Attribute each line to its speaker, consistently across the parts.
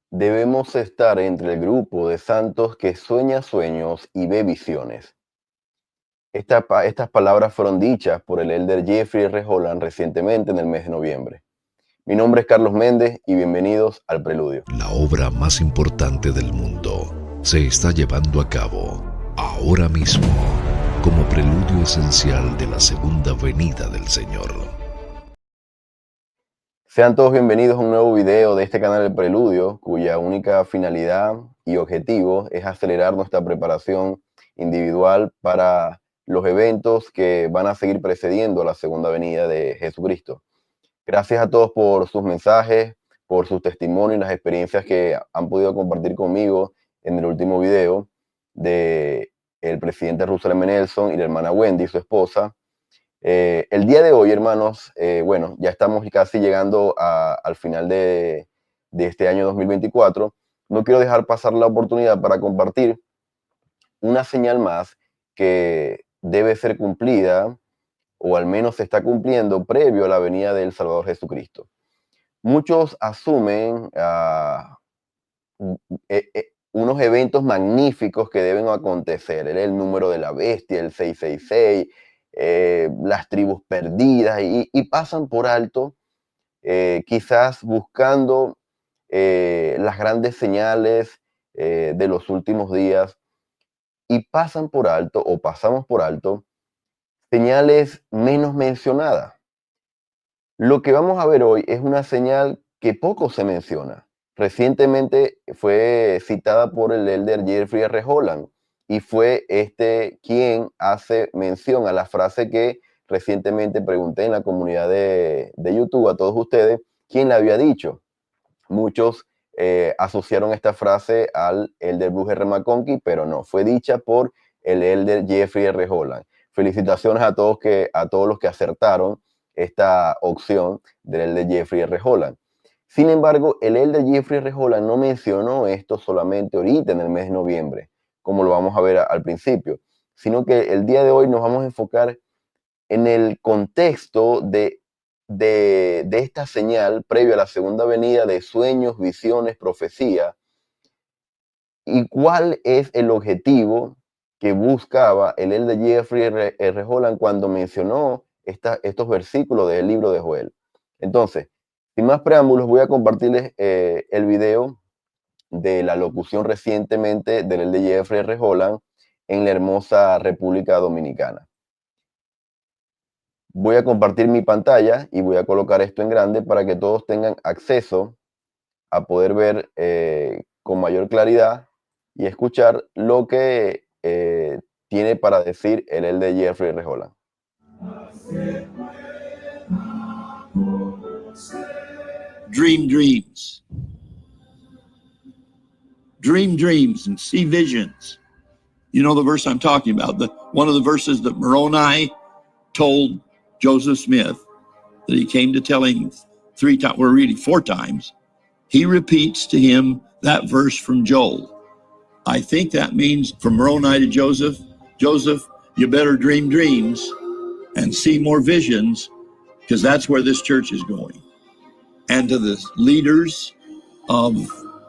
Speaker 1: Debemos estar entre el grupo de santos que sueña sueños y ve visiones. Estas palabras fueron dichas por el elder Jeffrey R. Holland recientemente en el mes de noviembre. Mi nombre es Carlos Méndez y bienvenidos al Preludio.
Speaker 2: La obra más importante del mundo se está llevando a cabo ahora mismo como preludio esencial de la segunda venida del Señor.
Speaker 1: Sean todos bienvenidos a un nuevo video de este canal El Preludio, cuya única finalidad y objetivo es acelerar nuestra preparación individual para los eventos que van a seguir precediendo a la segunda venida de Jesucristo. Gracias a todos por sus mensajes, por sus testimonios y las experiencias que han podido compartir conmigo en el último video de el presidente Russell M. Nelson y la hermana Wendy, su esposa. El día de hoy, hermanos, bueno, ya estamos casi llegando al final de este año 2024. No quiero dejar pasar la oportunidad para compartir una señal más que debe ser cumplida, o al menos se está cumpliendo previo a la venida del Salvador Jesucristo. Muchos asumen unos eventos magníficos que deben acontecer. El número de la bestia, el 666, las tribus perdidas, y pasan por alto, quizás buscando las grandes señales de los últimos días, y pasan por alto, o pasamos por alto, señales menos mencionadas. Lo que vamos a ver hoy es una señal que poco se menciona. Recientemente fue citada por el elder Jeffrey R. Holland, y fue quien hace mención a la frase que recientemente pregunté en la comunidad de YouTube a todos ustedes, ¿quién la había dicho? Muchos asociaron esta frase al elder Bruce R. McConkie, pero no, fue dicha por el elder Jeffrey R. Holland. Felicitaciones a todos los que acertaron esta opción del elder Jeffrey R. Holland. Sin embargo, el elder Jeffrey R. Holland no mencionó esto solamente ahorita en el mes de noviembre, como lo vamos a ver al principio, sino que el día de hoy nos vamos a enfocar en el contexto de esta señal previo a la segunda venida de sueños, visiones, profecía, y cuál es el objetivo que buscaba el elder Jeffrey R. Holland cuando mencionó estos versículos del libro de Joel. Entonces, sin más preámbulos, voy a compartirles el video de la locución recientemente del elder Jeffrey R. Holland en la hermosa República Dominicana. Voy a compartir mi pantalla y voy a colocar esto en grande para que todos tengan acceso a poder ver con mayor claridad y escuchar lo que tiene para decir el elder Jeffrey R. Holland.
Speaker 3: Dream dreams. Dream dreams and see visions. You know the verse I'm talking about, one of the verses that Moroni told Joseph Smith that he came to tell him 3 times, we're reading 4 times. He repeats to him that verse from Joel. I think that means from Moroni to Joseph, Joseph, you better dream dreams and see more visions, because that's where this church is going. And to the leaders of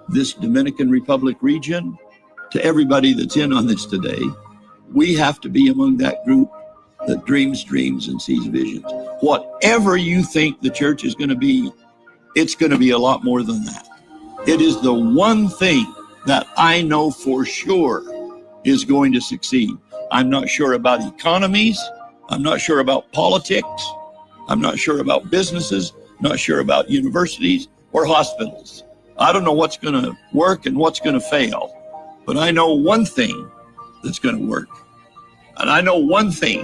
Speaker 3: this Dominican Republic region, to everybody that's in on this today, we have to be among that group that dreams dreams and sees visions. Whatever you think the church is going to be, it's going to be a lot more than that. It is the one thing that I know for sure is going to succeed. I'm not sure about economies. I'm not sure about politics. I'm not sure about businesses, not sure about universities or hospitals. I don't know what's going to work and what's going to fail, but I know one thing that's going to work. And I know one thing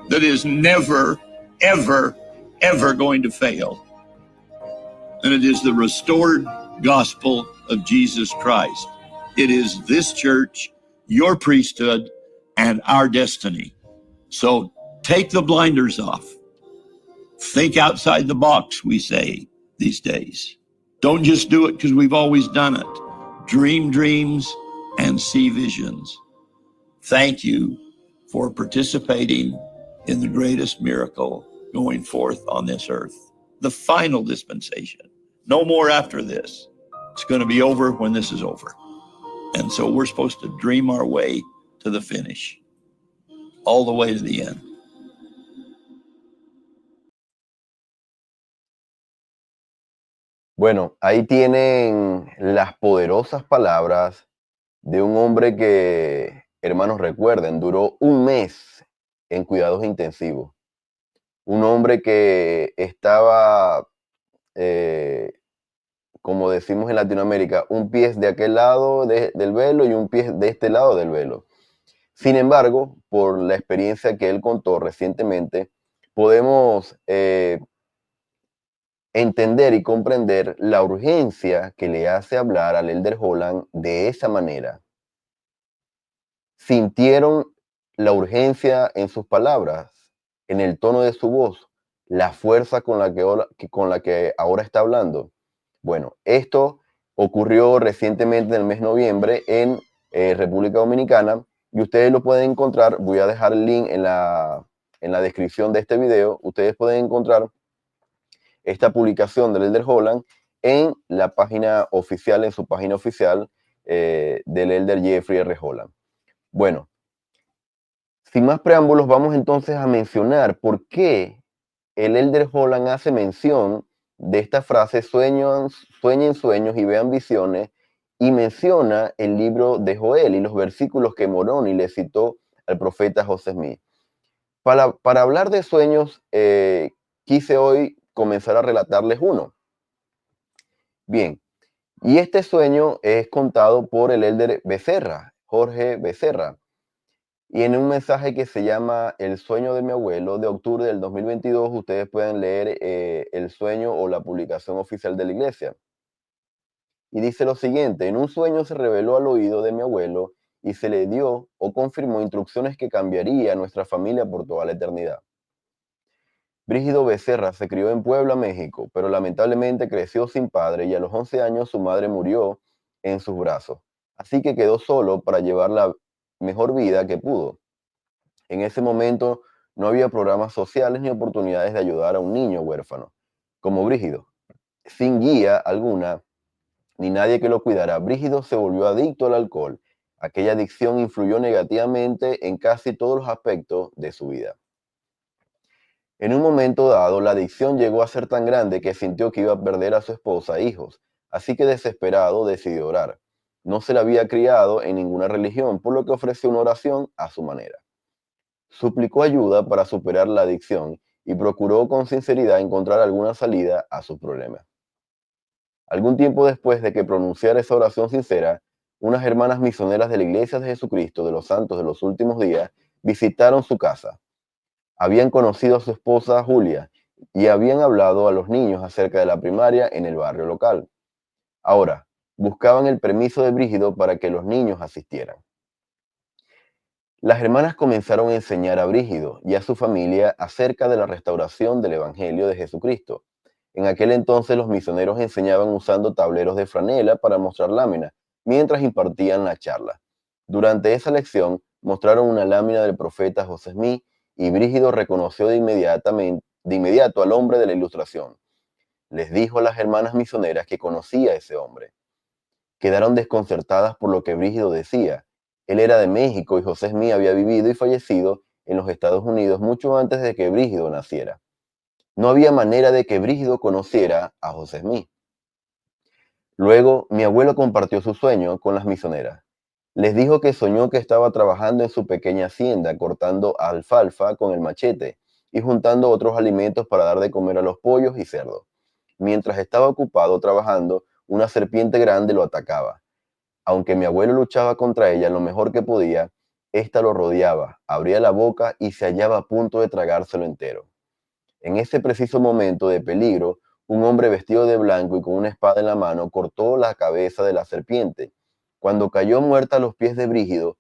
Speaker 3: that is never, ever, ever going to fail. And it is the restored gospel of Jesus Christ. It is this church, your priesthood, and our destiny. So take the blinders off. Think outside the box, we say these days. Don't just do it because we've always done it. Dream dreams and see visions. Thank you for participating in the greatest miracle going forth on this earth. The final dispensation. No more after this. It's going to be over when this is over. And so we're supposed to dream our way to the finish, all the way to the end.
Speaker 1: Bueno, ahí tienen las poderosas palabras de un hombre que, hermanos, recuerden, duró un mes en cuidados intensivos. Un hombre que estaba, como decimos en Latinoamérica, un pie de aquel lado del velo y un pie de este lado del velo. Sin embargo, por la experiencia que él contó recientemente, podemos entender y comprender la urgencia que le hace hablar al Elder Holland de esa manera. Sintieron la urgencia en sus palabras, en el tono de su voz, la fuerza con la que ahora está hablando. Bueno, esto ocurrió recientemente en el mes de noviembre en República Dominicana y ustedes lo pueden encontrar. Voy a dejar el link en la descripción de este video. Ustedes pueden encontrar esta publicación del Elder Holland en la página oficial, en su página oficial del Elder Jeffrey R. Holland. Bueno, sin más preámbulos, vamos entonces a mencionar por qué el Elder Holland hace mención de esta frase, sueñen sueños y vean visiones, y menciona el libro de Joel y los versículos que Moroni le citó al profeta José Smith. Para hablar de sueños, quise hoy comenzar a relatarles uno. Bien, y este sueño es contado por el Elder Becerra, Jorge Becerra, y en un mensaje que se llama El sueño de mi abuelo, de octubre del 2022, ustedes pueden leer el sueño o la publicación oficial de la iglesia. Y dice lo siguiente: en un sueño se reveló al oído de mi abuelo y se le dio o confirmó instrucciones que cambiaría a nuestra familia por toda la eternidad. Brígido Becerra se crió en Puebla, México, pero lamentablemente creció sin padre y a los 11 años su madre murió en sus brazos. Así que quedó solo para llevar la mejor vida que pudo. En ese momento no había programas sociales ni oportunidades de ayudar a un niño huérfano, como Brígido. Sin guía alguna, ni nadie que lo cuidara, Brígido se volvió adicto al alcohol. Aquella adicción influyó negativamente en casi todos los aspectos de su vida. En un momento dado, la adicción llegó a ser tan grande que sintió que iba a perder a su esposa e hijos, así que desesperado decidió orar. No se le había criado en ninguna religión, por lo que ofreció una oración a su manera. Suplicó ayuda para superar la adicción y procuró con sinceridad encontrar alguna salida a sus problemas. Algún tiempo después de que pronunciara esa oración sincera, unas hermanas misioneras de la Iglesia de Jesucristo de los Santos de los Últimos Días visitaron su casa. Habían conocido a su esposa Julia y habían hablado a los niños acerca de la primaria en el barrio local. Ahora, buscaban el permiso de Brígido para que los niños asistieran. Las hermanas comenzaron a enseñar a Brígido y a su familia acerca de la restauración del Evangelio de Jesucristo. En aquel entonces los misioneros enseñaban usando tableros de franela para mostrar láminas, mientras impartían la charla. Durante esa lección mostraron una lámina del profeta José Smith y Brígido reconoció de inmediato al hombre de la ilustración. Les dijo a las hermanas misioneras que conocía a ese hombre. Quedaron desconcertadas por lo que Brígido decía. Él era de México y José Smith había vivido y fallecido en los Estados Unidos mucho antes de que Brígido naciera. No había manera de que Brígido conociera a José Smith. Luego, mi abuelo compartió su sueño con las misioneras. Les dijo que soñó que estaba trabajando en su pequeña hacienda, cortando alfalfa con el machete y juntando otros alimentos para dar de comer a los pollos y cerdos. Mientras estaba ocupado trabajando, una serpiente grande lo atacaba. Aunque mi abuelo luchaba contra ella lo mejor que podía, ésta lo rodeaba, abría la boca y se hallaba a punto de tragárselo entero. En ese preciso momento de peligro, un hombre vestido de blanco y con una espada en la mano cortó la cabeza de la serpiente. Cuando cayó muerta a los pies de Brígido,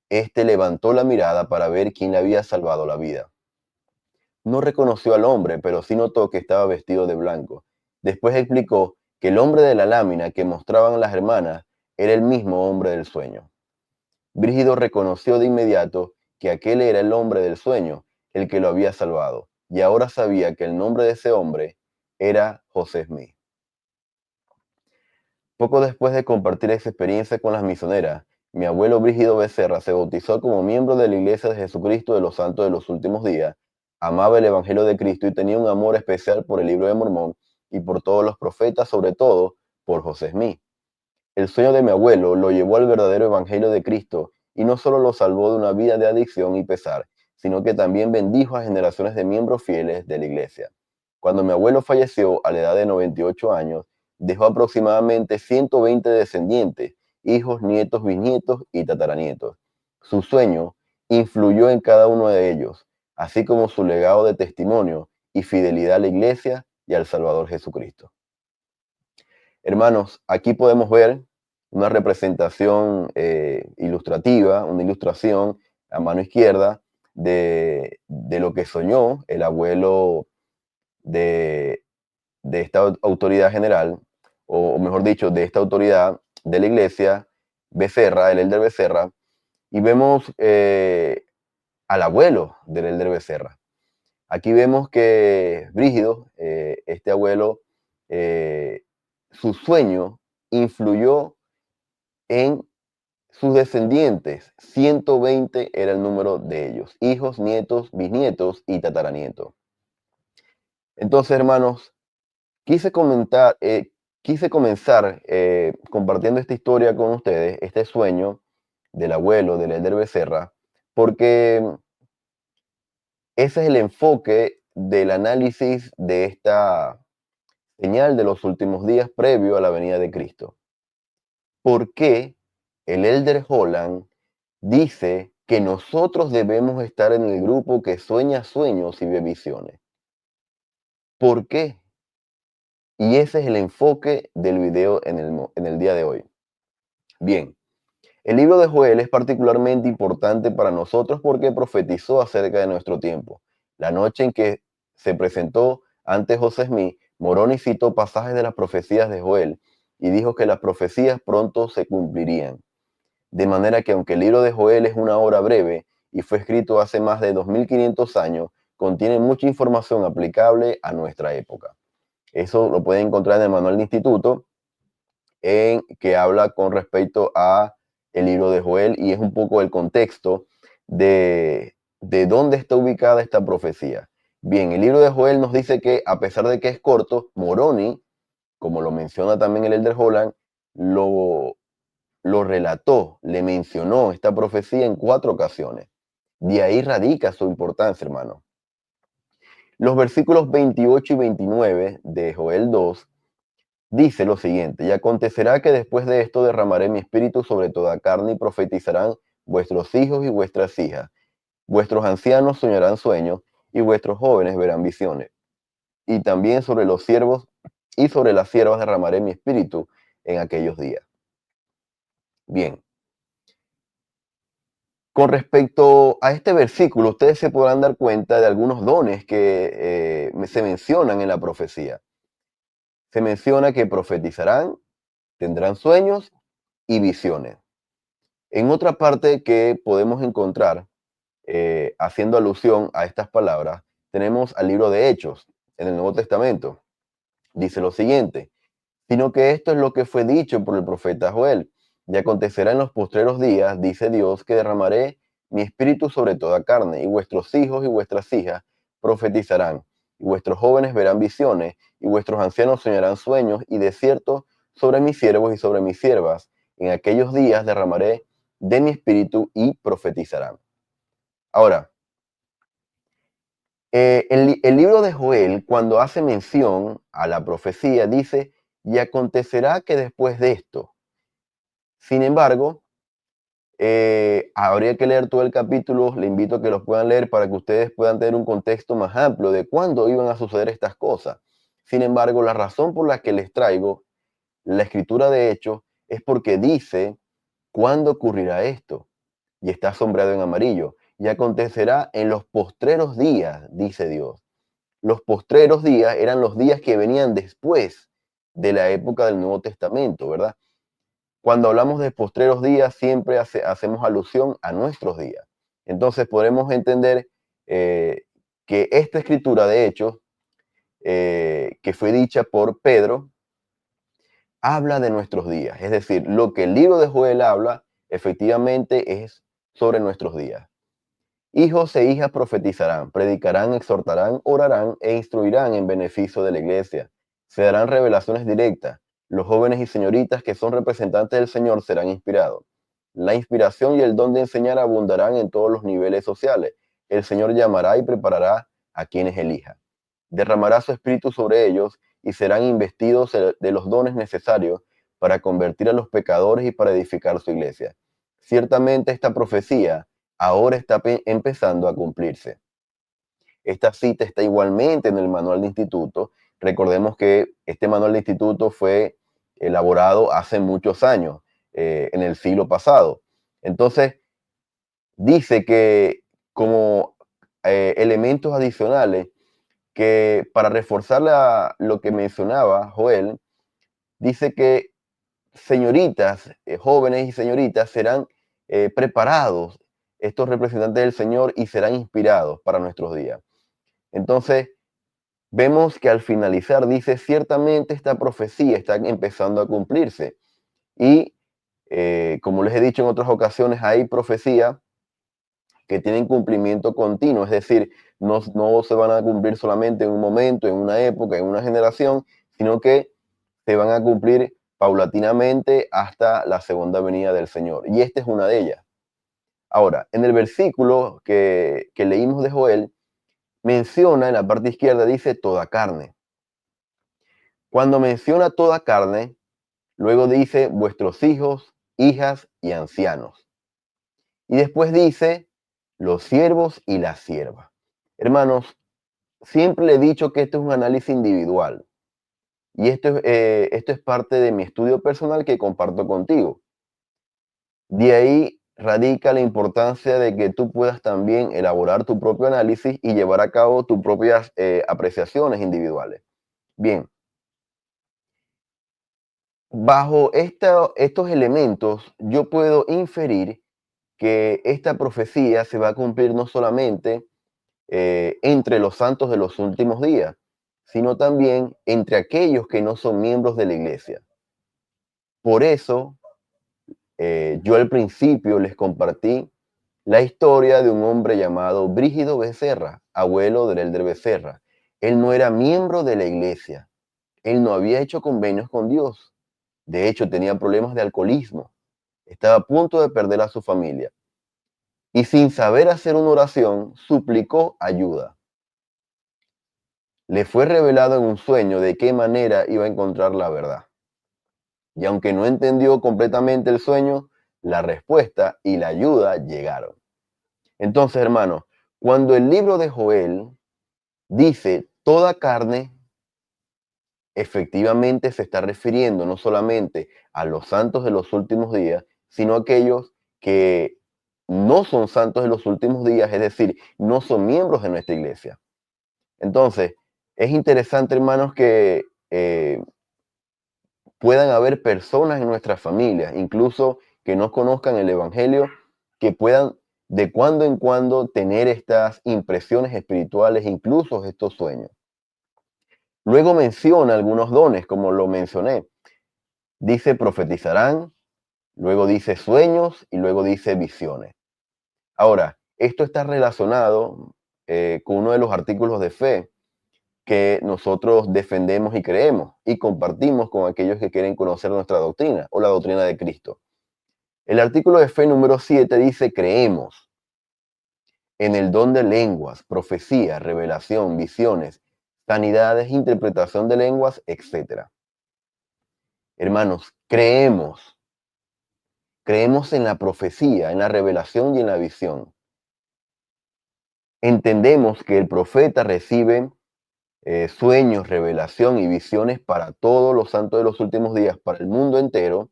Speaker 1: éste levantó la mirada para ver quién le había salvado la vida. No reconoció al hombre, pero sí notó que estaba vestido de blanco. Después explicó que el hombre de la lámina que mostraban las hermanas era el mismo hombre del sueño. Brígido reconoció de inmediato que aquel era el hombre del sueño, el que lo había salvado, y ahora sabía que el nombre de ese hombre era José Smith. Poco después de compartir esa experiencia con las misioneras, mi abuelo Brígido Becerra se bautizó como miembro de la Iglesia de Jesucristo de los Santos de los Últimos Días, amaba el Evangelio de Cristo y tenía un amor especial por el libro de Mormón y por todos los profetas, sobre todo por José Smith. El sueño de mi abuelo lo llevó al verdadero Evangelio de Cristo y no solo lo salvó de una vida de adicción y pesar, sino que también bendijo a generaciones de miembros fieles de la Iglesia. Cuando mi abuelo falleció a la edad de 98 años, dejó aproximadamente 120 descendientes, hijos, nietos, bisnietos y tataranietos. Su sueño influyó en cada uno de ellos, así como su legado de testimonio y fidelidad a la Iglesia y al Salvador Jesucristo. Hermanos, aquí podemos ver una representación ilustrativa, una ilustración a mano izquierda de lo que soñó el abuelo de, de esta autoridad general, o mejor dicho, de esta autoridad de la iglesia, Becerra, el elder Becerra, y vemos al abuelo del elder Becerra. Aquí vemos que Brígido, este abuelo, su sueño influyó en sus descendientes. 120 era el número de ellos, hijos, nietos, bisnietos y tataranietos. Entonces, hermanos, Quise comentar, quise comenzar compartiendo esta historia con ustedes, este sueño del abuelo, del elder Becerra, porque ese es el enfoque del análisis de esta señal de los últimos días previo a la venida de Cristo. ¿Por qué el elder Holland dice que nosotros debemos estar en el grupo que sueña sueños y ve visiones? ¿Por qué? Y ese es el enfoque del video en el día de hoy. Bien, el libro de Joel es particularmente importante para nosotros porque profetizó acerca de nuestro tiempo. La noche en que se presentó ante José Smith, Moroni citó pasajes de las profecías de Joel y dijo que las profecías pronto se cumplirían. De manera que aunque el libro de Joel es una obra breve y fue escrito hace más de 2500 años, contiene mucha información aplicable a nuestra época. Eso lo pueden encontrar en el manual de instituto, que habla con respecto a el libro de Joel y es un poco el contexto de dónde está ubicada esta profecía. Bien, el libro de Joel nos dice que a pesar de que es corto, Moroni, como lo menciona también el elder Holland, lo relató, le mencionó esta profecía en 4 ocasiones. De ahí radica su importancia, hermano. Los versículos 28 y 29 de Joel 2 dice lo siguiente: y acontecerá que después de esto derramaré mi espíritu sobre toda carne y profetizarán vuestros hijos y vuestras hijas. Vuestros ancianos soñarán sueños y vuestros jóvenes verán visiones. Y también sobre los siervos y sobre las siervas derramaré mi espíritu en aquellos días. Bien. Con respecto a este versículo, ustedes se podrán dar cuenta de algunos dones que se mencionan en la profecía. Se menciona que profetizarán, tendrán sueños y visiones. En otra parte que podemos encontrar, haciendo alusión a estas palabras, tenemos al libro de Hechos en el Nuevo Testamento. Dice lo siguiente: sino que esto es lo que fue dicho por el profeta Joel. Y acontecerá en los postreros días, dice Dios, que derramaré mi espíritu sobre toda carne, y vuestros hijos y vuestras hijas profetizarán, y vuestros jóvenes verán visiones, y vuestros ancianos soñarán sueños, y de cierto sobre mis siervos y sobre mis siervas, en aquellos días derramaré de mi espíritu y profetizarán. Ahora, el libro de Joel, cuando hace mención a la profecía, dice, y acontecerá que después de esto. Sin embargo, habría que leer todo el capítulo, le invito a que los puedan leer para que ustedes puedan tener un contexto más amplio de cuándo iban a suceder estas cosas. Sin embargo, la razón por la que les traigo la escritura de Hechos es porque dice cuándo ocurrirá esto, y está sombreado en amarillo, y acontecerá en los postreros días, dice Dios. Los postreros días eran los días que venían después de la época del Nuevo Testamento, ¿verdad? Cuando hablamos de postreros días, siempre hacemos alusión a nuestros días. Entonces podemos entender que esta escritura, de hecho, que fue dicha por Pedro, habla de nuestros días. Es decir, lo que el libro de Joel habla, efectivamente es sobre nuestros días. Hijos e hijas profetizarán, predicarán, exhortarán, orarán e instruirán en beneficio de la iglesia. Se darán revelaciones directas. Los jóvenes y señoritas que son representantes del Señor serán inspirados. La inspiración y el don de enseñar abundarán en todos los niveles sociales. El Señor llamará y preparará a quienes elija. Derramará su espíritu sobre ellos y serán investidos de los dones necesarios para convertir a los pecadores y para edificar su iglesia. Ciertamente esta profecía ahora está empezando a cumplirse. Esta cita está igualmente en el manual de instituto. Recordemos que este manual de instituto fue elaborado hace muchos años, en el siglo pasado. Entonces, dice que como elementos adicionales, que para reforzar lo que mencionaba Joel, dice que señoritas, jóvenes y señoritas serán preparados, estos representantes del Señor, y serán inspirados para nuestros días. Entonces, vemos que al finalizar dice, ciertamente esta profecía está empezando a cumplirse. Y como les he dicho en otras ocasiones, hay profecías que tienen cumplimiento continuo, es decir, no se van a cumplir solamente en un momento, en una época, en una generación, sino que se van a cumplir paulatinamente hasta la segunda venida del Señor. Y esta es una de ellas. Ahora, en el versículo que leímos de Joel, menciona en la parte izquierda, dice toda carne. Cuando menciona toda carne, luego dice vuestros hijos, hijas y ancianos. Y después dice los siervos y las siervas. Hermanos, siempre le he dicho que esto es un análisis individual. Y esto es parte de mi estudio personal que comparto contigo. De ahí radica la importancia de que tú puedas también elaborar tu propio análisis y llevar a cabo tus propias apreciaciones individuales. Bien, bajo estos elementos yo puedo inferir que esta profecía se va a cumplir no solamente entre los santos de los últimos días, sino también entre aquellos que no son miembros de la iglesia. Por eso, yo al principio les compartí la historia de un hombre llamado Brígido Becerra, abuelo de Elder Becerra. Él no era miembro de la iglesia. Él no había hecho convenios con Dios. De hecho, tenía problemas de alcoholismo. Estaba a punto de perder a su familia. Y sin saber hacer una oración, suplicó ayuda. Le fue revelado en un sueño de qué manera iba a encontrar la verdad. Y aunque no entendió completamente el sueño, la respuesta y la ayuda llegaron. Entonces, hermanos, cuando el libro de Joel dice toda carne, efectivamente se está refiriendo no solamente a los santos de los últimos días, sino a aquellos que no son santos de los últimos días, es decir, no son miembros de nuestra iglesia. Entonces, es interesante, hermanos, que puedan haber personas en nuestras familias, incluso que no conozcan el Evangelio, que puedan de cuando en cuando tener estas impresiones espirituales, incluso estos sueños. Luego menciona algunos dones, como lo mencioné. Dice profetizarán, luego dice sueños y luego dice visiones. Ahora, esto está relacionado con uno de los artículos de fe que nosotros defendemos y creemos y compartimos con aquellos que quieren conocer nuestra doctrina o la doctrina de Cristo. El artículo de fe número 7 dice, creemos en el don de lenguas, profecía, revelación, visiones, sanidades, interpretación de lenguas, etc. Hermanos, creemos en la profecía, en la revelación y en la visión. Entendemos que el profeta recibe sueños, revelación y visiones para todos los santos de los últimos días, para el mundo entero,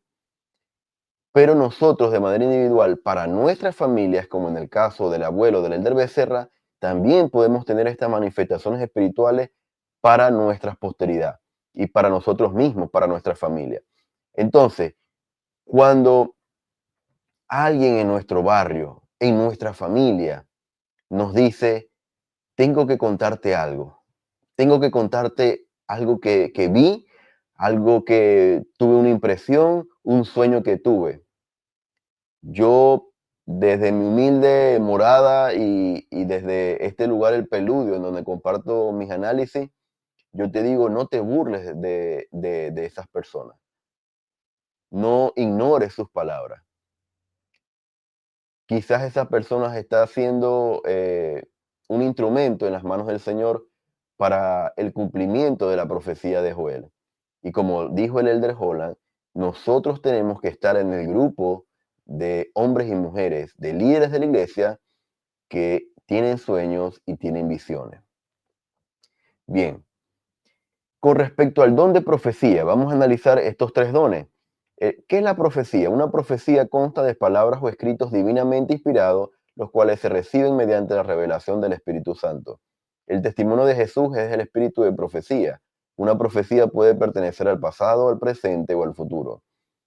Speaker 1: pero nosotros de manera individual, para nuestras familias, como en el caso del abuelo del Elder Becerra, también podemos tener estas manifestaciones espirituales para nuestra posteridad y para nosotros mismos, para nuestra familia. Entonces, cuando alguien en nuestro barrio, en nuestra familia, nos dice, tengo que contarte algo que vi algo que tuve una impresión, un sueño que tuve. Yo, desde mi humilde morada y desde este lugar, el Peludio, en donde comparto mis análisis, yo te digo, no te burles de esas personas. No ignores sus palabras. Quizás esa persona está siendo un instrumento en las manos del Señor para el cumplimiento de la profecía de Joel. Y como dijo el Elder Holland, nosotros tenemos que estar en el grupo de hombres y mujeres, de líderes de la iglesia que tienen sueños y tienen visiones. Bien, con respecto al don de profecía, vamos a analizar estos tres dones. ¿Qué es la profecía? Una profecía consta de palabras o escritos divinamente inspirados, los cuales se reciben mediante la revelación del Espíritu Santo. El testimonio de Jesús es el espíritu de profecía. Una profecía puede pertenecer al pasado, al presente o al futuro.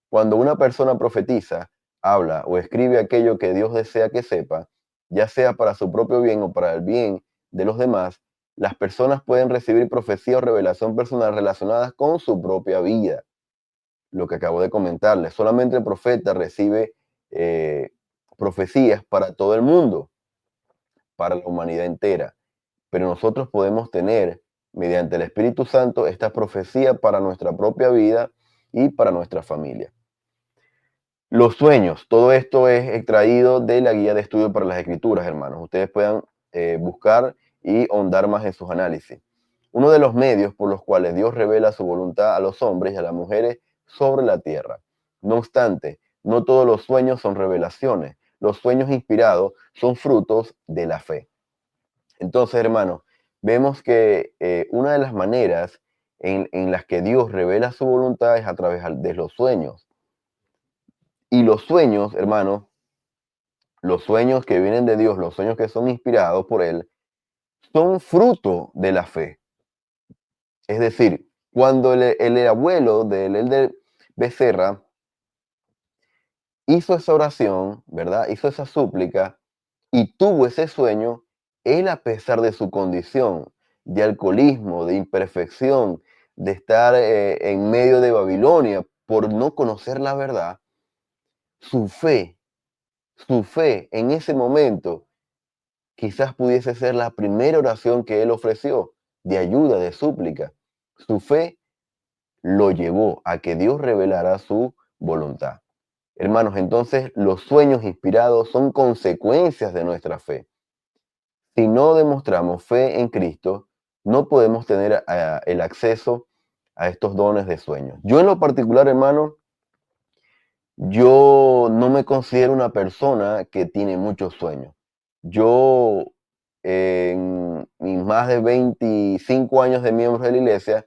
Speaker 1: Cuando una persona profetiza, habla o escribe aquello que Dios desea que sepa, ya sea para su propio bien o para el bien de los demás, las personas pueden recibir profecía o revelación personal relacionadas con su propia vida. Lo que acabo de comentarles, solamente el profeta recibe profecías para todo el mundo, para la humanidad entera. Pero nosotros podemos tener, mediante el Espíritu Santo, esta profecía para nuestra propia vida y para nuestra familia. Los sueños, todo esto es extraído de la guía de estudio para las escrituras, hermanos. Ustedes puedan buscar y ahondar más en sus análisis. Uno de los medios por los cuales Dios revela su voluntad a los hombres y a las mujeres sobre la tierra. No obstante, no todos los sueños son revelaciones. Los sueños inspirados son frutos de la fe. Entonces, hermanos, vemos que una de las maneras en las que Dios revela su voluntad es a través de los sueños. Y los sueños, hermanos, los sueños que vienen de Dios, los sueños que son inspirados por Él, son fruto de la fe. Es decir, cuando el abuelo del Elder Becerra hizo esa oración, ¿verdad? Hizo esa súplica y tuvo ese sueño, él, a pesar de su condición de alcoholismo, de imperfección, de estar en medio de Babilonia por no conocer la verdad, su fe en ese momento quizás pudiese ser la primera oración que él ofreció de ayuda, de súplica. Su fe lo llevó a que Dios revelara su voluntad. Hermanos, entonces los sueños inspirados son consecuencias de nuestra fe. Si no demostramos fe en Cristo, no podemos tener el acceso a estos dones de sueños. Yo en lo particular, hermano, yo no me considero una persona que tiene muchos sueños. Yo, en mis más de 25 años de miembro de la iglesia,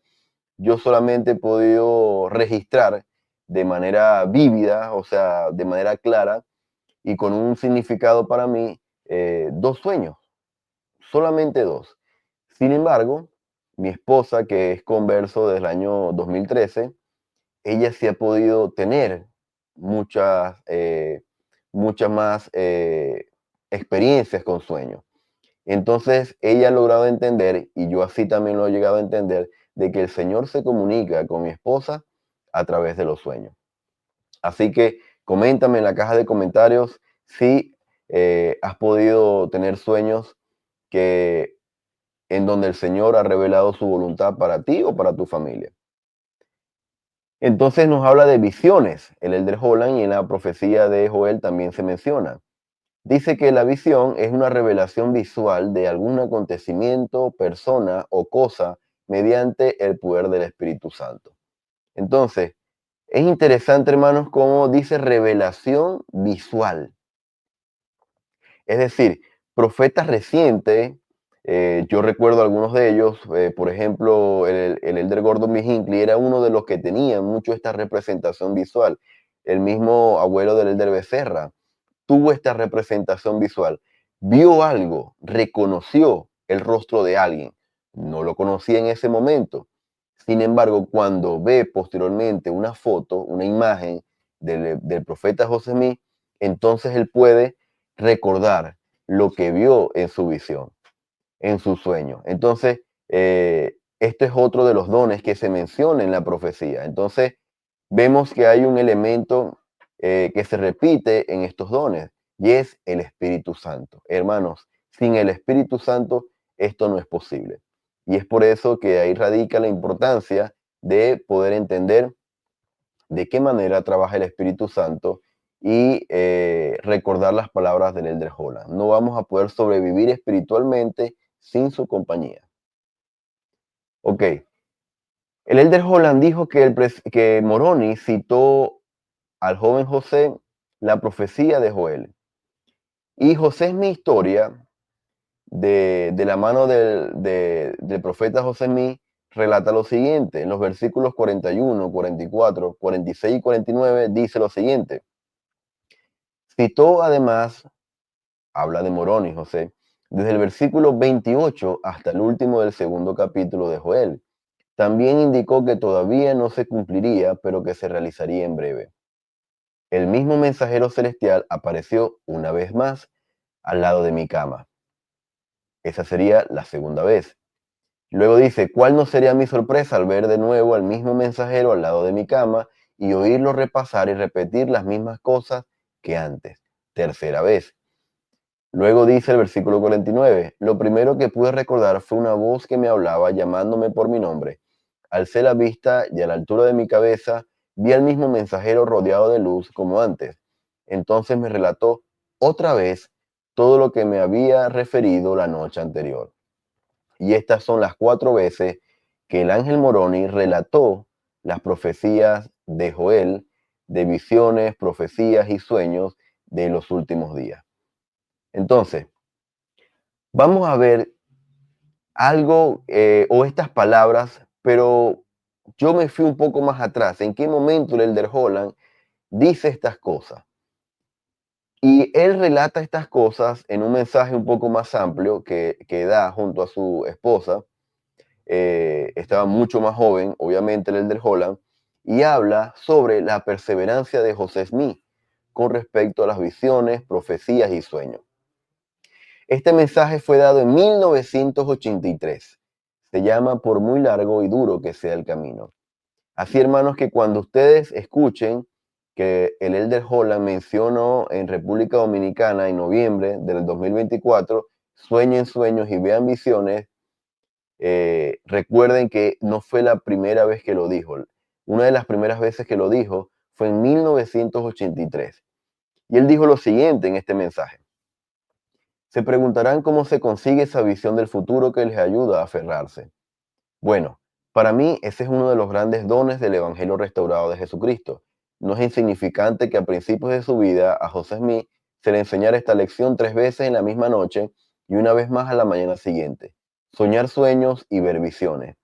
Speaker 1: yo solamente he podido registrar de manera vívida, o sea, de manera clara y con un significado para mí, 2 sueños, solamente 2. Sin embargo, mi esposa, que es converso desde el año 2013, ella sí ha podido tener muchas más experiencias con sueños. Entonces, ella ha logrado entender, y yo así también lo he llegado a entender, de que el Señor se comunica con mi esposa a través de los sueños. Así que coméntame en la caja de comentarios si has podido tener sueños en donde el Señor ha revelado su voluntad para ti o para tu familia. Entonces nos habla de visiones, el Elder Holland, y en la profecía de Joel también se menciona. Dice que la visión es una revelación visual de algún acontecimiento, persona o cosa mediante el poder del Espíritu Santo. Entonces, es interesante, hermanos, cómo dice revelación visual. Es decir, profetas recientes, yo recuerdo algunos de ellos, por ejemplo, el Elder Gordon B. Hinckley era uno de los que tenía mucho esta representación visual. El mismo abuelo del Elder Becerra tuvo esta representación visual. Vio algo, reconoció el rostro de alguien. No lo conocía en ese momento. Sin embargo, cuando ve posteriormente una foto, una imagen del profeta José Smith, entonces él puede recordar lo que vio en su visión, en su sueño. Entonces, este es otro de los dones que se menciona en la profecía. Entonces, vemos que hay un elemento que se repite en estos dones y es el Espíritu Santo. Hermanos, sin el Espíritu Santo esto no es posible. Y es por eso que ahí radica la importancia de poder entender de qué manera trabaja el Espíritu Santo y recordar las palabras del Elder Holland. No vamos a poder sobrevivir espiritualmente sin su compañía. Ok, el Elder Holland dijo que Moroni citó al joven José la profecía de Joel. Y José es mi historia de la mano del profeta José Smith, relata lo siguiente. En los versículos 41, 44, 46 y 49 dice lo siguiente. Citó además, habla de Moroni José, desde el versículo 28 hasta el último del segundo capítulo de Joel. También indicó que todavía no se cumpliría, pero que se realizaría en breve. El mismo mensajero celestial apareció una vez más al lado de mi cama. Esa sería la segunda vez. Luego dice, ¿cuál no sería mi sorpresa al ver de nuevo al mismo mensajero al lado de mi cama y oírlo repasar y repetir las mismas cosas que antes? Tercera vez. Luego dice el versículo 49, lo primero que pude recordar fue una voz que me hablaba llamándome por mi nombre. Alcé la vista y a la altura de mi cabeza vi al mismo mensajero rodeado de luz como antes. Entonces me relató otra vez todo lo que me había referido la noche anterior. Y estas son las 4 veces que el ángel Moroni relató las profecías de Joel, de visiones, profecías y sueños de los últimos días. Entonces, vamos a ver algo o estas palabras, pero yo me fui un poco más atrás. ¿En qué momento el Elder Holland dice estas cosas? Y él relata estas cosas en un mensaje un poco más amplio que da junto a su esposa. Estaba mucho más joven, obviamente, el Elder Holland, y habla sobre la perseverancia de José Smith con respecto a las visiones, profecías y sueños. Este mensaje fue dado en 1983. Se llama Por muy largo y duro que sea el camino. Así, hermanos, que cuando ustedes escuchen que el Elder Holland mencionó en República Dominicana en noviembre del 2024, sueñen sueños y vean visiones, recuerden que no fue la primera vez que lo dijo. Una de las primeras veces que lo dijo fue en 1983. Y él dijo lo siguiente en este mensaje. Se preguntarán cómo se consigue esa visión del futuro que les ayuda a aferrarse. Bueno, para mí ese es uno de los grandes dones del Evangelio restaurado de Jesucristo. No es insignificante que a principios de su vida a José Smith se le enseñara esta lección 3 veces en la misma noche y una vez más a la mañana siguiente. Soñar sueños y ver visiones.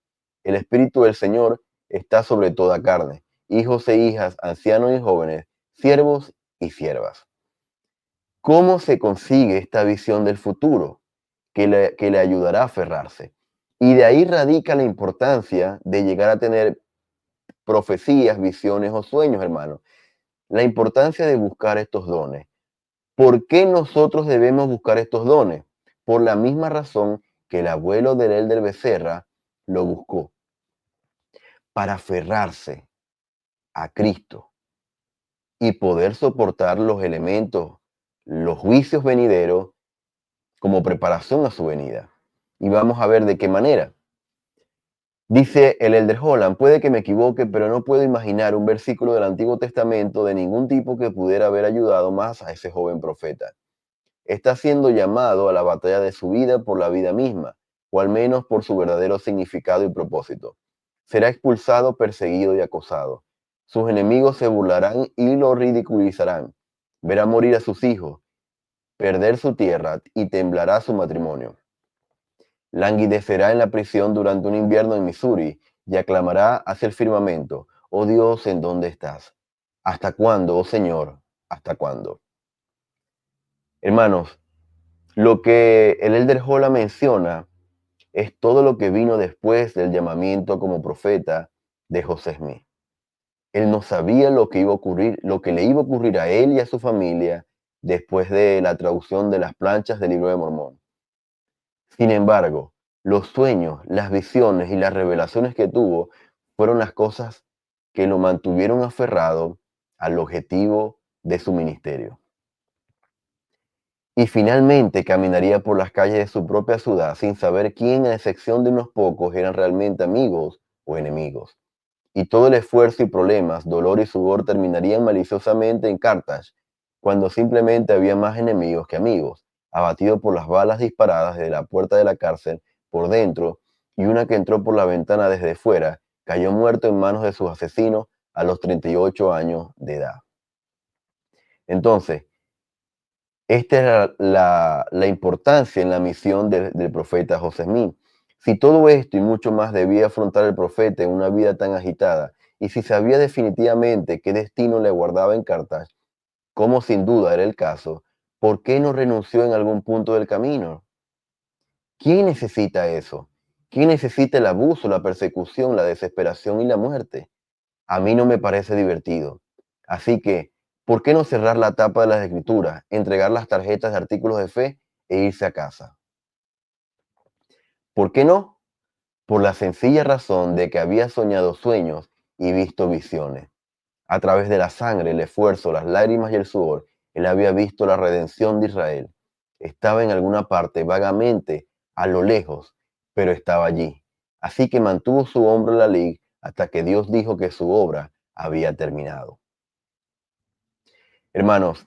Speaker 1: El Espíritu del Señor está sobre toda carne, hijos e hijas, ancianos y jóvenes, siervos y siervas. ¿Cómo se consigue esta visión del futuro que le ayudará a aferrarse? Y de ahí radica la importancia de llegar a tener profecías, visiones o sueños, hermano. La importancia de buscar estos dones. ¿Por qué nosotros debemos buscar estos dones? Por la misma razón que el abuelo del Elder Becerra lo buscó. Para aferrarse a Cristo y poder soportar los elementos, los juicios venideros como preparación a su venida. Y vamos a ver de qué manera. Dice el Elder Holland, puede que me equivoque, pero no puedo imaginar un versículo del Antiguo Testamento de ningún tipo que pudiera haber ayudado más a ese joven profeta. Está siendo llamado a la batalla de su vida por la vida misma, o al menos por su verdadero significado y propósito. Será expulsado, perseguido y acosado. Sus enemigos se burlarán y lo ridiculizarán. Verá morir a sus hijos, perder su tierra y temblará su matrimonio. Languidecerá en la prisión durante un invierno en Missouri y aclamará hacia el firmamento, oh Dios, ¿en dónde estás? ¿Hasta cuándo, oh Señor? ¿Hasta cuándo? Hermanos, lo que el Elder Holland menciona es todo lo que vino después del llamamiento como profeta de José Smith. Él no sabía lo que iba a ocurrir, lo que le iba a ocurrir a él y a su familia después de la traducción de las planchas del Libro de Mormón. Sin embargo, Los sueños, las visiones y las revelaciones que tuvo fueron las cosas que lo mantuvieron aferrado al objetivo de su ministerio. Y finalmente caminaría por las calles de su propia ciudad sin saber quién, a excepción de unos pocos, eran realmente amigos o enemigos. Y todo el esfuerzo y problemas, dolor y sudor terminarían maliciosamente en Carthage, cuando simplemente había más enemigos que amigos, abatido por las balas disparadas desde la puerta de la cárcel por dentro, y una que entró por la ventana desde fuera, cayó muerto en manos de sus asesinos a los 38 años de edad. Entonces, esta era la importancia en la misión del profeta José Smith. Si todo esto y mucho más debía afrontar el profeta en una vida tan agitada, y si sabía definitivamente qué destino le guardaba en Carthage, como sin duda era el caso, ¿por qué no renunció en algún punto del camino? ¿Quién necesita eso? ¿Quién necesita el abuso, la persecución, la desesperación y la muerte? A mí no me parece divertido. Así que, ¿por qué no cerrar la tapa de las escrituras, entregar las tarjetas de artículos de fe e irse a casa? ¿Por qué no? Por la sencilla razón de que había soñado sueños y visto visiones. A través de la sangre, el esfuerzo, las lágrimas y el sudor, él había visto la redención de Israel. Estaba en alguna parte, vagamente, a lo lejos, pero estaba allí. Así que mantuvo su hombro en la lid hasta que Dios dijo que su obra había terminado. Hermanos,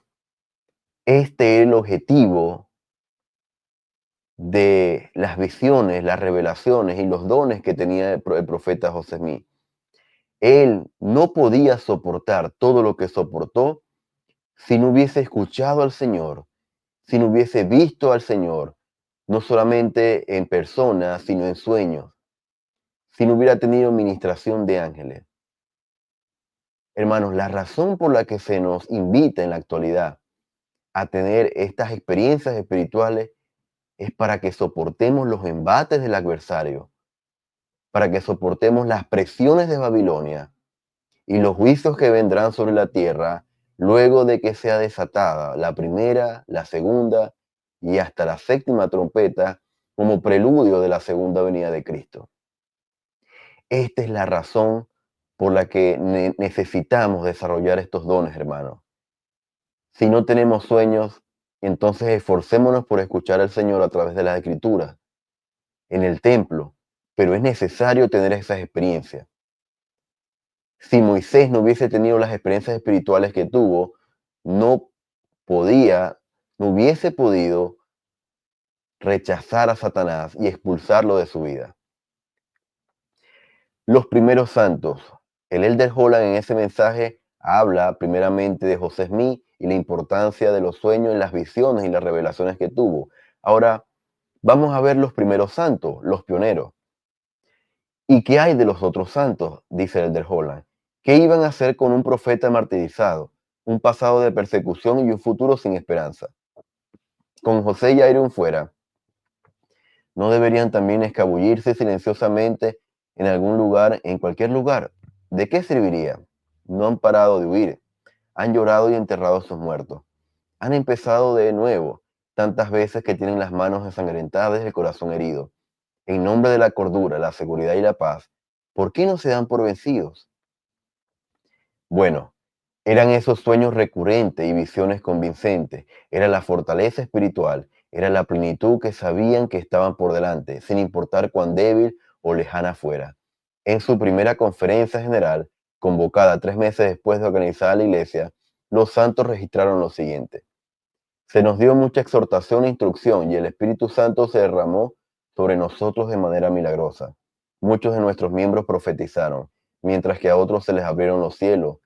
Speaker 1: este es el objetivo de las visiones, las revelaciones y los dones que tenía el profeta José Smith. Él no podía soportar todo lo que soportó si no hubiese escuchado al Señor, si no hubiese visto al Señor, no solamente en persona, sino en sueños, si no hubiera tenido ministración de ángeles. Hermanos, la razón por la que se nos invita en la actualidad a tener estas experiencias espirituales es para que soportemos los embates del adversario, para que soportemos las presiones de Babilonia y los juicios que vendrán sobre la tierra luego de que sea desatada la primera, la segunda y hasta la séptima trompeta como preludio de la segunda venida de Cristo. Esta es la razón por la que necesitamos desarrollar estos dones, hermanos. Si no tenemos sueños, entonces esforcémonos por escuchar al Señor a través de las Escrituras, en el templo, pero es necesario tener esas experiencias. Si Moisés no hubiese tenido las experiencias espirituales que tuvo, no hubiese podido rechazar a Satanás y expulsarlo de su vida. Los primeros santos. El Elder Holland en ese mensaje habla primeramente de José Smith y la importancia de los sueños en las visiones y las revelaciones que tuvo. Ahora vamos a ver los primeros santos, los pioneros. ¿Y qué hay de los otros santos? Dice el Elder Holland. ¿Qué iban a hacer con un profeta martirizado, un pasado de persecución y un futuro sin esperanza? Con José y Aarón fuera, ¿no deberían también escabullirse silenciosamente en algún lugar, en cualquier lugar? ¿De qué serviría? No han parado de huir, han llorado y enterrado a sus muertos. Han empezado de nuevo, tantas veces que tienen las manos ensangrentadas y el corazón herido. En nombre de la cordura, la seguridad y la paz, ¿por qué no se dan por vencidos? Bueno, eran esos sueños recurrentes y visiones convincentes, era la fortaleza espiritual, era la plenitud que sabían que estaban por delante, sin importar cuán débil o lejana fuera. En su primera conferencia general, convocada 3 meses después de organizar la iglesia, los santos registraron lo siguiente. Se nos dio mucha exhortación e instrucción y el Espíritu Santo se derramó sobre nosotros de manera milagrosa. Muchos de nuestros miembros profetizaron, mientras que a otros se les abrieron los cielos.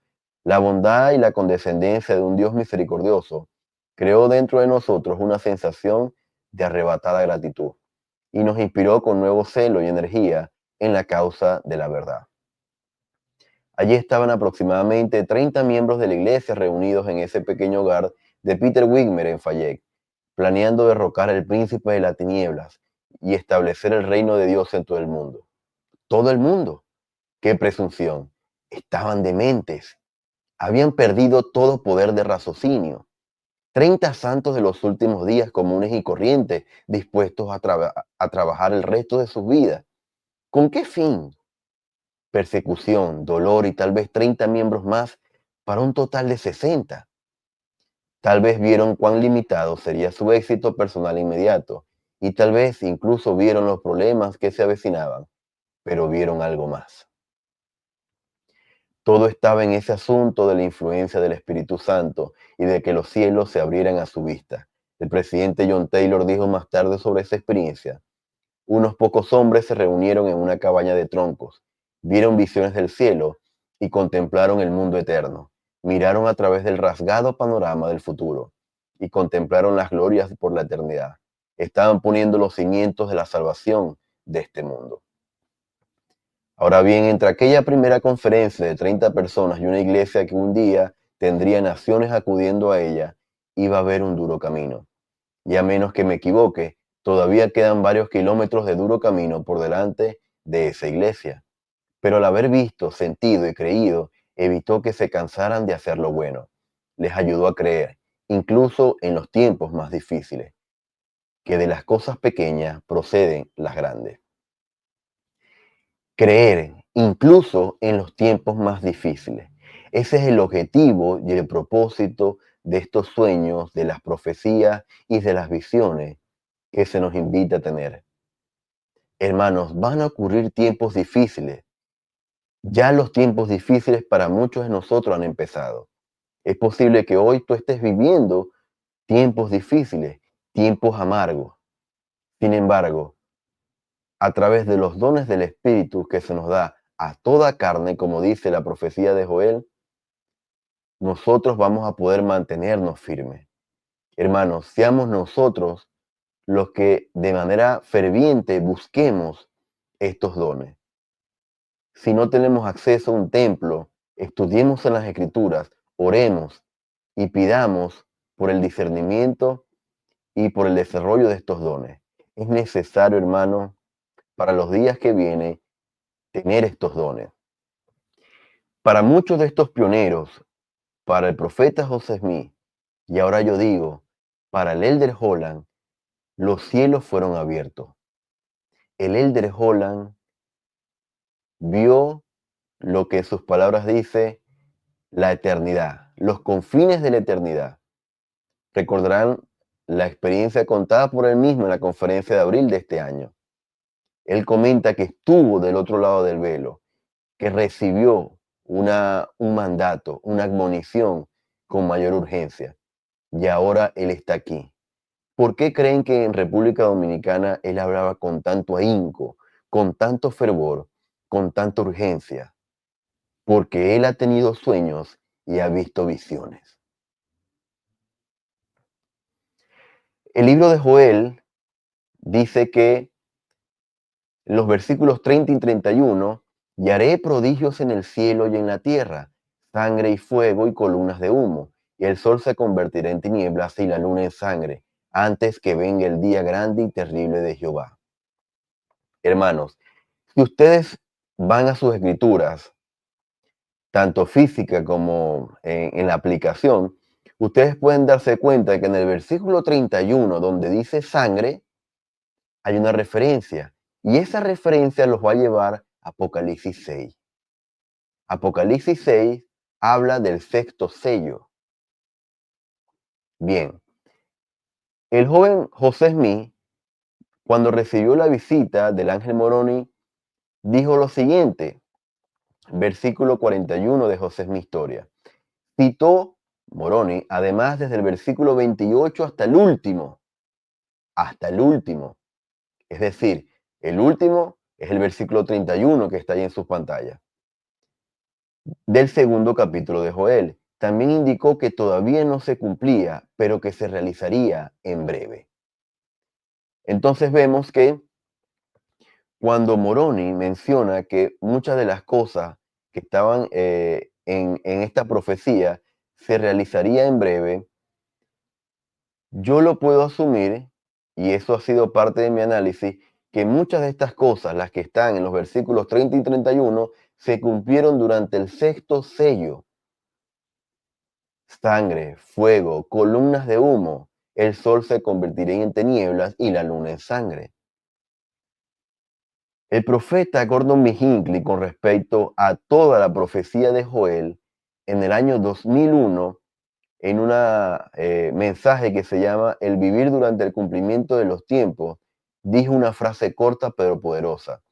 Speaker 1: La bondad y la condescendencia de un Dios misericordioso creó dentro de nosotros una sensación de arrebatada gratitud y nos inspiró con nuevo celo y energía en la causa de la verdad. Allí estaban aproximadamente 30 miembros de la iglesia reunidos en ese pequeño hogar de Peter Wigmer en Fayette, planeando derrocar al príncipe de las tinieblas y establecer el reino de Dios en todo el mundo. Todo el mundo. ¡Qué presunción! Estaban dementes. Habían perdido todo poder de raciocinio. 30 santos de los últimos días comunes y corrientes, dispuestos a trabajar el resto de sus vidas. ¿Con qué fin? Persecución, dolor y tal vez 30 miembros más para un total de 60. Tal vez vieron cuán limitado sería su éxito personal inmediato y tal vez incluso vieron los problemas que se avecinaban, pero vieron algo más. Todo estaba en ese asunto de la influencia del Espíritu Santo y de que los cielos se abrieran a su vista. El presidente John Taylor dijo más tarde sobre esa experiencia: unos pocos hombres se reunieron en una cabaña de troncos, vieron visiones del cielo y contemplaron el mundo eterno. Miraron a través del rasgado panorama del futuro y contemplaron las glorias por la eternidad. Estaban poniendo los cimientos de la salvación de este mundo. Ahora bien, entre aquella primera conferencia de 30 personas y una iglesia que un día tendría naciones acudiendo a ella, iba a haber un duro camino. Y a menos que me equivoque, todavía quedan varios kilómetros de duro camino por delante de esa iglesia. Pero al haber visto, sentido y creído, evitó que se cansaran de hacer lo bueno. Les ayudó a creer, incluso en los tiempos más difíciles, que de las cosas pequeñas proceden las grandes. Creer, incluso en los tiempos más difíciles. Ese es el objetivo y el propósito de estos sueños, de las profecías y de las visiones que se nos invita a tener. Hermanos, van a ocurrir tiempos difíciles. Ya los tiempos difíciles para muchos de nosotros han empezado. Es posible que hoy tú estés viviendo tiempos difíciles, tiempos amargos. Sin embargo, a través de los dones del Espíritu que se nos da a toda carne, como dice la profecía de Joel, nosotros vamos a poder mantenernos firmes. Hermanos, seamos nosotros los que de manera ferviente busquemos estos dones. Si no tenemos acceso a un templo, estudiemos en las Escrituras, oremos y pidamos por el discernimiento y por el desarrollo de estos dones. Es necesario, hermano, para los días que vienen, tener estos dones. Para muchos de estos pioneros, para el profeta José Smith, y ahora yo digo, para el Elder Holland, los cielos fueron abiertos. El Elder Holland vio lo que sus palabras dice, la eternidad, los confines de la eternidad. Recordarán la experiencia contada por él mismo en la conferencia de abril de este año. Él comenta que estuvo del otro lado del velo, que recibió un mandato, una admonición con mayor urgencia. Y ahora él está aquí. ¿Por qué creen que en República Dominicana él hablaba con tanto ahínco, con tanto fervor, con tanta urgencia? Porque él ha tenido sueños y ha visto visiones. El libro de Joel dice que en los versículos 30 y 31, y haré prodigios en el cielo y en la tierra, sangre y fuego y columnas de humo, y el sol se convertirá en tinieblas y la luna en sangre, antes que venga el día grande y terrible de Jehová. Hermanos, si ustedes van a sus escrituras, tanto física como en la aplicación, ustedes pueden darse cuenta de que en el versículo 31, donde dice sangre, hay una referencia. Y esa referencia los va a llevar a Apocalipsis 6. Apocalipsis 6 habla del sexto sello. Bien, el joven José Smith, cuando recibió la visita del ángel Moroni, dijo lo siguiente, versículo 41 de José Smith Historia. Citó Moroni, además desde el versículo 28 hasta el último. Hasta el último. Es decir, el último es el versículo 31 que está ahí en sus pantallas. Del segundo capítulo de Joel. También indicó que todavía no se cumplía, pero que se realizaría en breve. Entonces vemos que cuando Moroni menciona que muchas de las cosas que estaban en esta profecía se realizaría en breve, yo lo puedo asumir, y eso ha sido parte de mi análisis, que muchas de estas cosas, las que están en los versículos 30 y 31, se cumplieron durante el sexto sello. sangre, fuego, columnas de humo. El sol se convertirá en tinieblas y la luna en sangre. El profeta Gordon B. Hinckley, con respecto a toda la profecía de Joel, en el año 2001, en un mensaje que se llama El vivir durante el cumplimiento de los tiempos, dijo una frase corta pero poderosa.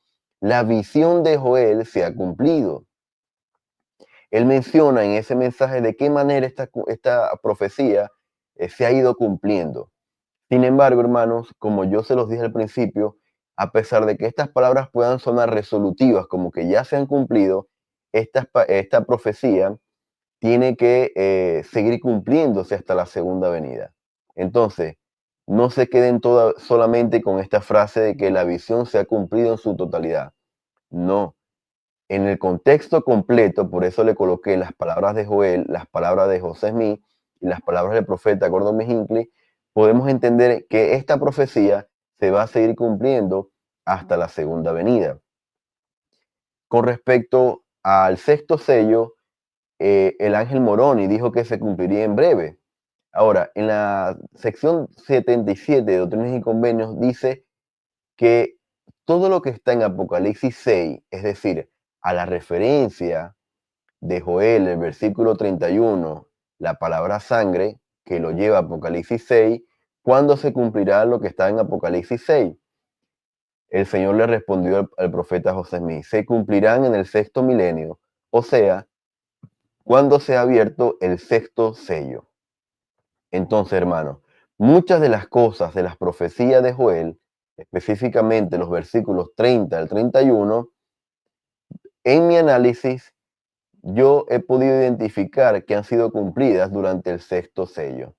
Speaker 1: La visión de Joel se ha cumplido. Él menciona en ese mensaje de qué manera esta profecía se ha ido cumpliendo. Sin embargo, hermanos, como yo se los dije al principio, a pesar de que estas palabras puedan sonar resolutivas, como que ya se han cumplido, esta profecía tiene que seguir cumpliéndose hasta la segunda venida. Entonces, no se queden solamente con esta frase de que la visión se ha cumplido en su totalidad. No, en el contexto completo, por eso le coloqué las palabras de Joel, las palabras de José Smith y las palabras del profeta Gordon B. Hinckley, podemos entender que esta profecía se va a seguir cumpliendo hasta la segunda venida. Con respecto al sexto sello, el ángel Moroni dijo que se cumpliría en breve. Ahora, en la sección 77 de Doctrinas y Convenios dice que todo lo que está en Apocalipsis 6, es decir, a la referencia de Joel, el versículo 31, la palabra sangre, que lo lleva a Apocalipsis 6, ¿cuándo se cumplirá lo que está en Apocalipsis 6? El Señor le respondió al profeta José Smith, se cumplirán en el sexto milenio, o sea, cuando se ha abierto el sexto sello. Entonces, hermano, muchas de las cosas de las profecías de Joel, específicamente los versículos 30 al 31, en mi análisis, yo he podido identificar que han sido cumplidas durante el sexto sello.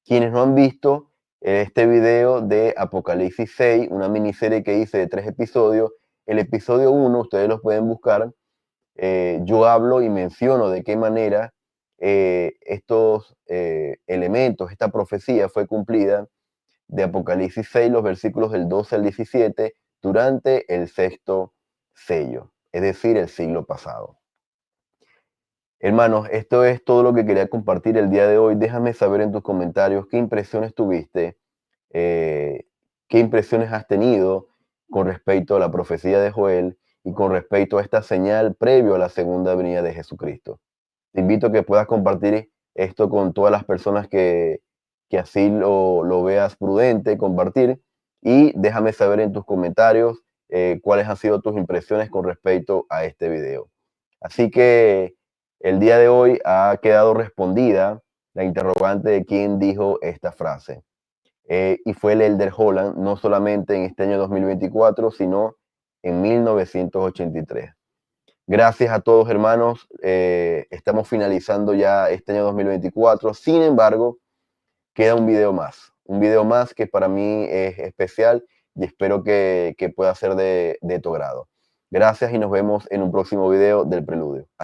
Speaker 1: Quienes no han visto este video de Apocalipsis 6, una miniserie que hice de 3 episodios, el episodio 1, ustedes los pueden buscar, yo hablo y menciono de qué manera estos elementos, esta profecía fue cumplida de Apocalipsis 6, los versículos del 12 al 17, durante el sexto sello, es decir, el siglo pasado. Hermanos, esto es todo lo que quería compartir el día de hoy. Déjame saber en tus comentarios qué impresiones tuviste, qué impresiones has tenido con respecto a la profecía de Joel y con respecto a esta señal previo a la segunda venida de Jesucristo. Te invito a que puedas compartir esto con todas las personas que así lo veas prudente compartir, y déjame saber en tus comentarios cuáles han sido tus impresiones con respecto a este video. Así que el día de hoy ha quedado respondida la interrogante de quién dijo esta frase. Y fue el Elder Holland, no solamente en este año 2024, sino en 1983. Gracias a todos, hermanos. Estamos finalizando ya este año 2024. Sin embargo, queda un video más que para mí es especial y espero que pueda ser de tu agrado. Gracias y nos vemos en un próximo video del Preludio.